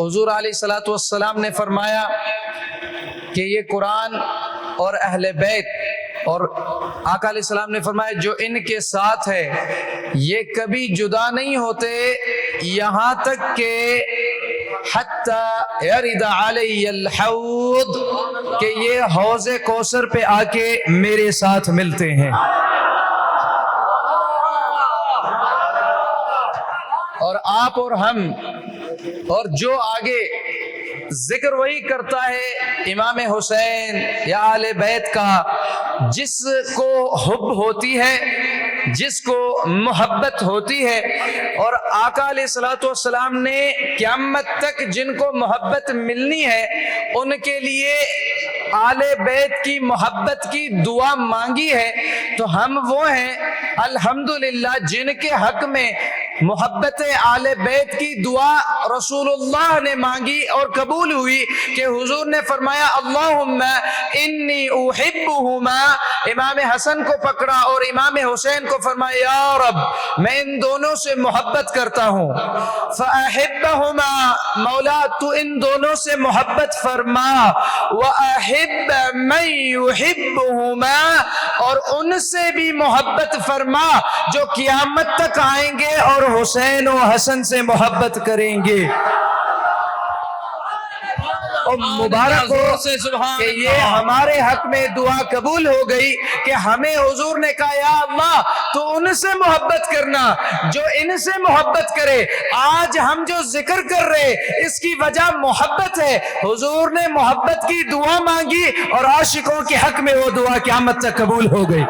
حضور علیہ الصلوۃ والسلام نے فرمایا کہ یہ قرآن اور اہل بیت اور آقا علیہ السلام نے فرمایا جو ان کے ساتھ ہے یہ کبھی جدا نہیں ہوتے یہاں تک کہ حتی یرد علی الحوض کہ یہ حوض کوثر پہ آ کے میرے ساتھ ملتے ہیں. اور آپ اور ہم اور جو آگے ذکر وہی کرتا ہے امام حسین یا اہل بیت کا جس کو حب ہوتی ہے، جس کو محبت ہوتی ہے. اور آقا علیہ الصلوۃ والسلام نے قیامت تک جن کو محبت ملنی ہے ان کے لیے آل بیت کی محبت کی دعا مانگی ہے. تو ہم وہ ہیں الحمدللہ جن کے حق میں محبت آل بیت کی دعا رسول اللہ نے مانگی اور قبول ہوئی کہ حضور نے فرمایا اللہم انی احبہما. امام حسن کو پکڑا اور امام حسین کو فرمایا یا رب میں ان دونوں سے محبت کرتا ہوں. فاحبہما مولا تو ان دونوں سے محبت فرما. واحب من یحبہما اور ان سے بھی محبت فرما جو قیامت تک آئیں گے اور حسین و حسن سے محبت کریں گے. اور مبارک ہو کہ یہ ہمارے حق میں دعا قبول ہو گئی کہ ہمیں حضور نے کہا یا اللہ تو ان سے محبت کرنا جو ان سے محبت کرے. آج ہم جو ذکر کر رہے اس کی وجہ محبت ہے. حضور نے محبت کی دعا مانگی اور عاشقوں کے حق میں وہ دعا قیامت تک قبول ہو گئی.